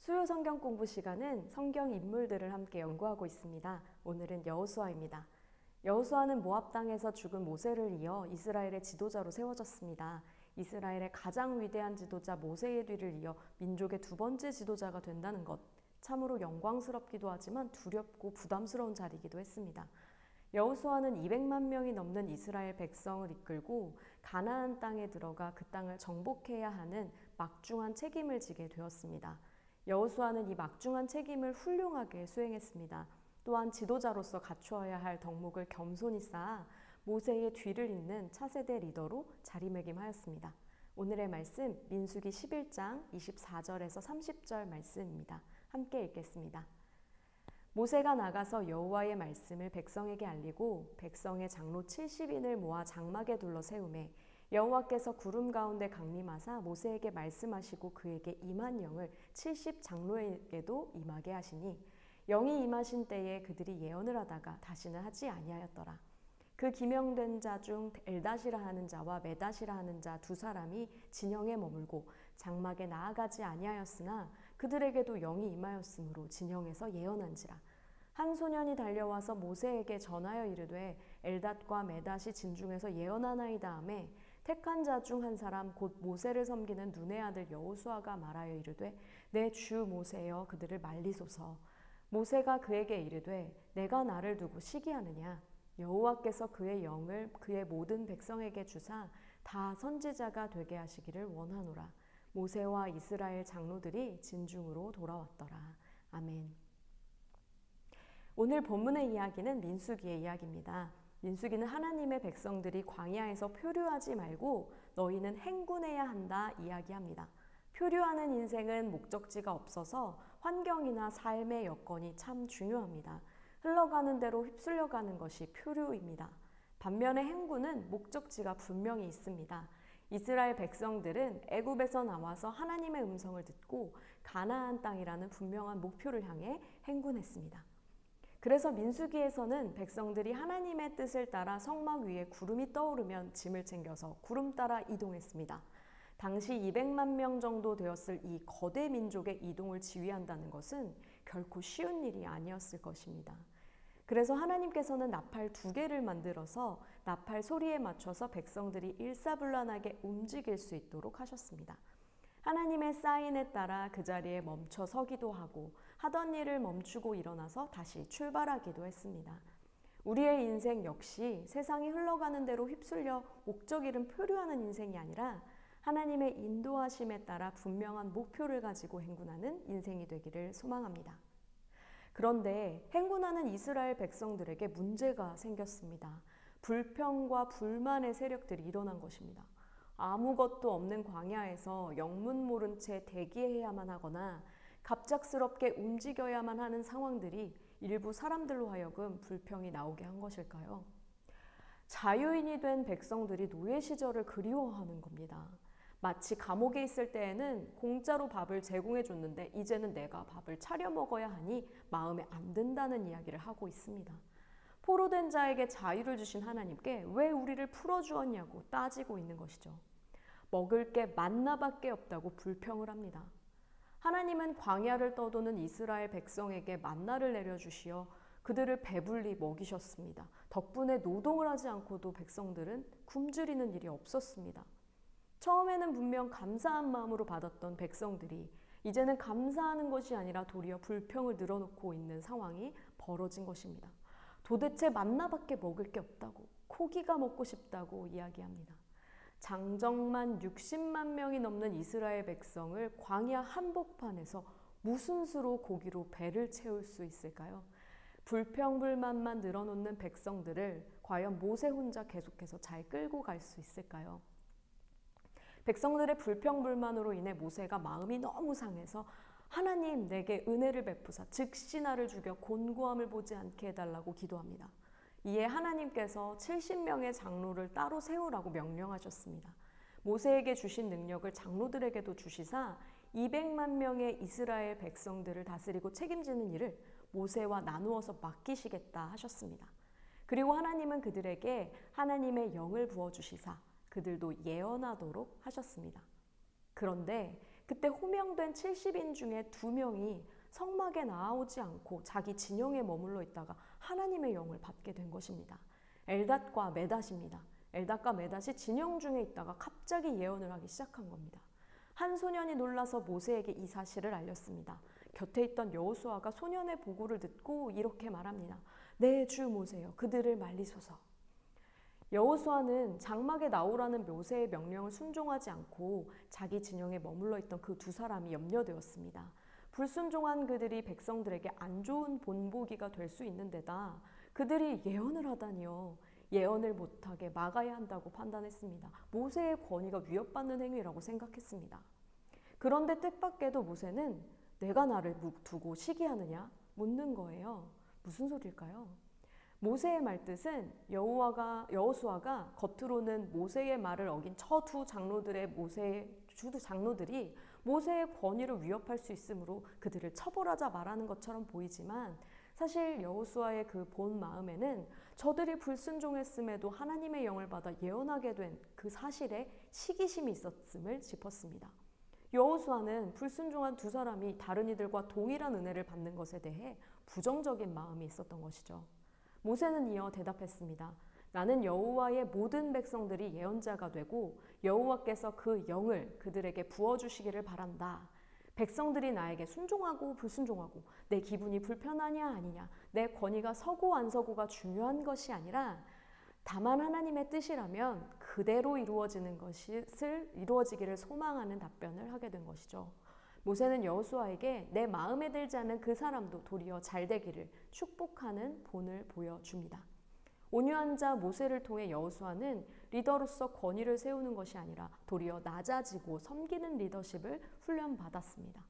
수요 성경 공부 시간은 성경 인물들을 함께 연구하고 있습니다. 오늘은 여호수아입니다. 여호수아는 모압 땅에서 죽은 모세를 이어 이스라엘의 지도자로 세워졌습니다. 이스라엘의 가장 위대한 지도자 모세의 뒤를 이어 민족의 두 번째 지도자가 된다는 것, 참으로 영광스럽기도 하지만 두렵고 부담스러운 자리이기도 했습니다. 여호수아는 200만 명이 넘는 이스라엘 백성을 이끌고 가나안 땅에 들어가 그 땅을 정복해야 하는 막중한 책임을 지게 되었습니다. 여호수아는 이 막중한 책임을 훌륭하게 수행했습니다. 또한 지도자로서 갖추어야 할 덕목을 겸손히 쌓아 모세의 뒤를 잇는 차세대 리더로 자리매김하였습니다. 오늘의 말씀 민수기 11장 24절에서 30절 말씀입니다. 함께 읽겠습니다. 모세가 나가서 여호와의 말씀을 백성에게 알리고 백성의 장로 70인을 모아 장막에 둘러 세우매 여호와께서 구름 가운데 강림하사 모세에게 말씀하시고 그에게 임한 영을 70 장로에게도 임하게 하시니 영이 임하신 때에 그들이 예언을 하다가 다시는 하지 아니하였더라. 그 기명된 자 중 엘닷이라 하는 자와 메닷이라 하는 자 두 사람이 진영에 머물고 장막에 나아가지 아니하였으나 그들에게도 영이 임하였으므로 진영에서 예언한지라. 한 소년이 달려와서 모세에게 전하여 이르되 엘닷과 메닷이 진중에서 예언하나이다 하매 택한 자 중 한 사람 곧 모세를 섬기는 눈의 아들 여호수아가 말하여 이르되 내 주 모세여 그들을 말리소서. 모세가 그에게 이르되 내가 나를 두고 시기하느냐. 여호와께서 그의 영을 그의 모든 백성에게 주사 다 선지자가 되게 하시기를 원하노라. 모세와 이스라엘 장로들이 진중으로 돌아왔더라. 아멘. 오늘 본문의 이야기는 민수기의 이야기입니다. 민수기는 하나님의 백성들이 광야에서 표류하지 말고 너희는 행군해야 한다 이야기합니다. 표류하는 인생은 목적지가 없어서 환경이나 삶의 여건이 참 중요합니다. 흘러가는 대로 휩쓸려가는 것이 표류입니다. 반면에 행군은 목적지가 분명히 있습니다. 이스라엘 백성들은 애굽에서 나와서 하나님의 음성을 듣고 가나안 땅이라는 분명한 목표를 향해 행군했습니다. 그래서 민수기에서는 백성들이 하나님의 뜻을 따라 성막 위에 구름이 떠오르면 짐을 챙겨서 구름 따라 이동했습니다. 당시 200만 명 정도 되었을 이 거대 민족의 이동을 지휘한다는 것은 결코 쉬운 일이 아니었을 것입니다. 그래서 하나님께서는 나팔 2개를 만들어서 나팔 소리에 맞춰서 백성들이 일사불란하게 움직일 수 있도록 하셨습니다. 하나님의 사인에 따라 그 자리에 멈춰 서기도 하고 하던 일을 멈추고 일어나서 다시 출발하기도 했습니다. 우리의 인생 역시 세상이 흘러가는 대로 휩쓸려 목적 잃은 표류하는 인생이 아니라 하나님의 인도하심에 따라 분명한 목표를 가지고 행군하는 인생이 되기를 소망합니다. 그런데 행군하는 이스라엘 백성들에게 문제가 생겼습니다. 불평과 불만의 세력들이 일어난 것입니다. 아무것도 없는 광야에서 영문 모른 채 대기해야만 하거나 갑작스럽게 움직여야만 하는 상황들이 일부 사람들로 하여금 불평이 나오게 한 것일까요? 자유인이 된 백성들이 노예 시절을 그리워하는 겁니다. 마치 감옥에 있을 때에는 공짜로 밥을 제공해 줬는데 이제는 내가 밥을 차려 먹어야 하니 마음에 안 든다는 이야기를 하고 있습니다. 포로된 자에게 자유를 주신 하나님께 왜 우리를 풀어주었냐고 따지고 있는 것이죠. 먹을 게 만나밖에 없다고 불평을 합니다. 하나님은 광야를 떠도는 이스라엘 백성에게 만나를 내려주시어 그들을 배불리 먹이셨습니다. 덕분에 노동을 하지 않고도 백성들은 굶주리는 일이 없었습니다. 처음에는 분명 감사한 마음으로 받았던 백성들이 이제는 감사하는 것이 아니라 도리어 불평을 늘어놓고 있는 상황이 벌어진 것입니다. 도대체 만나밖에 먹을 게 없다고, 고기가 먹고 싶다고 이야기합니다. 장정만 60만 명이 넘는 이스라엘 백성을 광야 한복판에서 무슨 수로 고기로 배를 채울 수 있을까요? 불평불만만 늘어놓는 백성들을 과연 모세 혼자 계속해서 잘 끌고 갈 수 있을까요? 백성들의 불평불만으로 인해 모세가 마음이 너무 상해서 하나님 내게 은혜를 베푸사 즉시 나를 죽여 곤고함을 보지 않게 해달라고 기도합니다. 이에 하나님께서 70명의 장로를 따로 세우라고 명령하셨습니다. 모세에게 주신 능력을 장로들에게도 주시사 200만 명의 이스라엘 백성들을 다스리고 책임지는 일을 모세와 나누어서 맡기시겠다 하셨습니다. 그리고 하나님은 그들에게 하나님의 영을 부어주시사 그들도 예언하도록 하셨습니다. 그런데 그때 호명된 70인 중에 2명이 성막에 나아오지 않고 자기 진영에 머물러 있다가 하나님의 영을 받게 된 것입니다. 엘닷과 메닷입니다. 엘닷과 메닷이 진영 중에 있다가 갑자기 예언을 하기 시작한 겁니다. 한 소년이 놀라서 모세에게 이 사실을 알렸습니다. 곁에 있던 여호수아가 소년의 보고를 듣고 이렇게 말합니다. 내 주 모세여, 그들을 말리소서. 여호수아는 장막에 나오라는 모세의 명령을 순종하지 않고 자기 진영에 머물러 있던 그 2사람이 염려되었습니다. 불순종한 그들이 백성들에게 안 좋은 본보기가 될 수 있는 데다 그들이 예언을 하다니요. 예언을 못하게 막아야 한다고 판단했습니다. 모세의 권위가 위협받는 행위라고 생각했습니다. 그런데 뜻밖에도 모세는 내가 나를 두고 시기하느냐? 묻는 거예요. 무슨 소리일까요? 모세의 말뜻은 여호수아가 겉으로는 모세의 말을 어긴 두 장로들이 모세의 권위를 위협할 수 있으므로 그들을 처벌하자 말하는 것처럼 보이지만 사실 여호수아의 그 본 마음에는 저들이 불순종했음에도 하나님의 영을 받아 예언하게 된 그 사실에 시기심이 있었음을 짚었습니다. 여호수아는 불순종한 2사람이 다른 이들과 동일한 은혜를 받는 것에 대해 부정적인 마음이 있었던 것이죠. 모세는 이어 대답했습니다. 나는 여호와의 모든 백성들이 예언자가 되고 여호와께서 그 영을 그들에게 부어주시기를 바란다. 백성들이 나에게 순종하고 불순종하고 내 기분이 불편하냐 아니냐, 내 권위가 서고 안 서고가 중요한 것이 아니라 다만 하나님의 뜻이라면 그대로 이루어지기를 소망하는 답변을 하게 된 것이죠. 모세는 여호수아에게 내 마음에 들지 않는 그 사람도 도리어 잘되기를 축복하는 본을 보여줍니다. 온유한 자 모세를 통해 여호수아는 리더로서 권위를 세우는 것이 아니라 도리어 낮아지고 섬기는 리더십을 훈련받았습니다.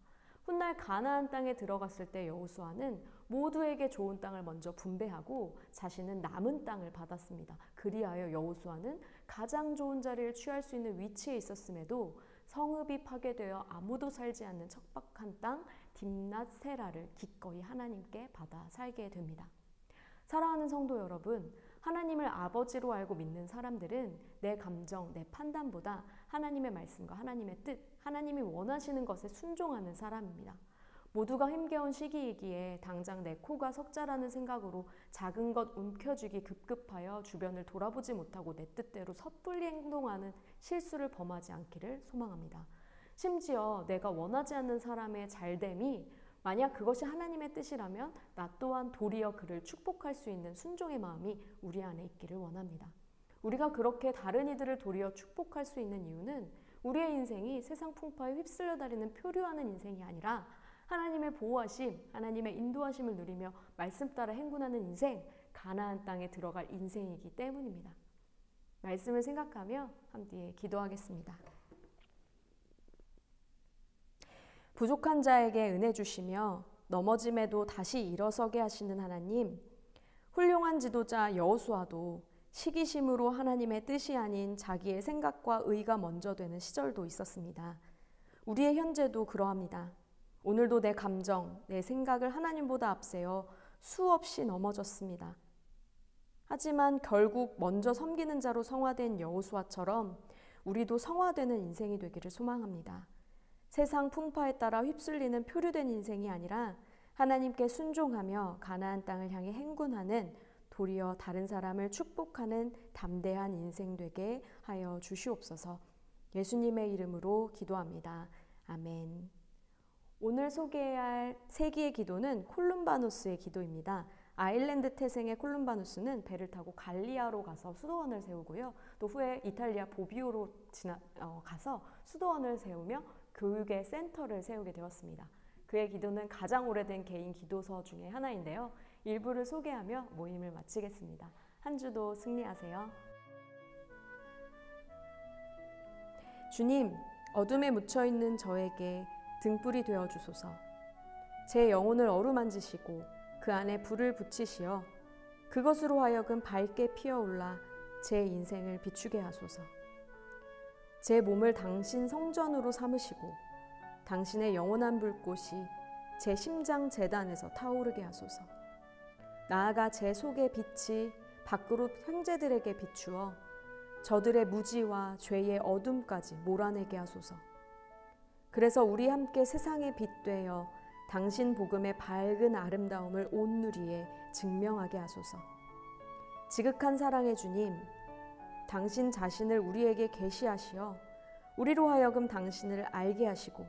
훗날 가나안 땅에 들어갔을 때 여호수아는 모두에게 좋은 땅을 먼저 분배하고 자신은 남은 땅을 받았습니다. 그리하여 여호수아는 가장 좋은 자리를 취할 수 있는 위치에 있었음에도 성읍이 파괴되어 아무도 살지 않는 척박한 땅 딥낫세라를 기꺼이 하나님께 받아 살게 됩니다. 사랑하는 성도 여러분, 하나님을 아버지로 알고 믿는 사람들은 내 감정, 내 판단보다 하나님의 말씀과 하나님의 뜻, 하나님이 원하시는 것에 순종하는 사람입니다. 모두가 힘겨운 시기이기에 당장 내 코가 석자라는 생각으로 작은 것 움켜쥐기 급급하여 주변을 돌아보지 못하고 내 뜻대로 섣불리 행동하는 실수를 범하지 않기를 소망합니다. 심지어 내가 원하지 않는 사람의 잘됨이 만약 그것이 하나님의 뜻이라면 나 또한 도리어 그를 축복할 수 있는 순종의 마음이 우리 안에 있기를 원합니다. 우리가 그렇게 다른 이들을 도리어 축복할 수 있는 이유는 우리의 인생이 세상 풍파에 휩쓸려 다니는 표류하는 인생이 아니라 하나님의 보호하심, 하나님의 인도하심을 누리며 말씀 따라 행군하는 인생, 가나안 땅에 들어갈 인생이기 때문입니다. 말씀을 생각하며 함께 기도하겠습니다. 부족한 자에게 은혜 주시며 넘어짐에도 다시 일어서게 하시는 하나님, 훌륭한 지도자 여호수아도 시기심으로 하나님의 뜻이 아닌 자기의 생각과 의가 먼저 되는 시절도 있었습니다. 우리의 현재도 그러합니다. 오늘도 내 감정, 내 생각을 하나님보다 앞세워 수없이 넘어졌습니다. 하지만 결국 먼저 섬기는 자로 성화된 여호수아처럼 우리도 성화되는 인생이 되기를 소망합니다. 세상 풍파에 따라 휩쓸리는 표류된 인생이 아니라 하나님께 순종하며 가나안 땅을 향해 행군하는 도리어 다른 사람을 축복하는 담대한 인생 되게 하여 주시옵소서. 예수님의 이름으로 기도합니다. 아멘. 오늘 소개할 세기의 기도는 콜룸바누스의 기도입니다. 아일랜드 태생의 콜룸바누스는 배를 타고 갈리아로 가서 수도원을 세우고요. 또 후에 이탈리아 보비오로 가서 수도원을 세우며 교육의 센터를 세우게 되었습니다. 그의 기도는 가장 오래된 개인 기도서 중에 하나인데요. 일부를 소개하며 모임을 마치겠습니다. 한 주도 승리하세요. 주님, 어둠에 묻혀있는 저에게 등불이 되어주소서. 제 영혼을 어루만지시고 그 안에 불을 붙이시어 그것으로 하여금 밝게 피어올라 제 인생을 비추게 하소서. 제 몸을 당신 성전으로 삼으시고 당신의 영원한 불꽃이 제 심장 제단에서 타오르게 하소서. 나아가 제 속의 빛이 밖으로 형제들에게 비추어 저들의 무지와 죄의 어둠까지 몰아내게 하소서. 그래서 우리 함께 세상의 빛 되어 당신 복음의 밝은 아름다움을 온 누리에 증명하게 하소서. 지극한 사랑의 주님, 당신 자신을 우리에게 계시하시어 우리로 하여금 당신을 알게 하시고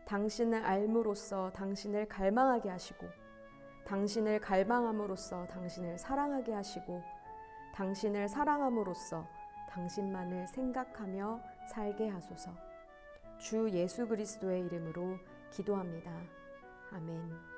당신을 알므로써 당신을 갈망하게 하시고 당신을 갈망함으로써 당신을 사랑하게 하시고 당신을 사랑함으로써 당신만을 생각하며 살게 하소서. 주 예수 그리스도의 이름으로 기도합니다. 아멘.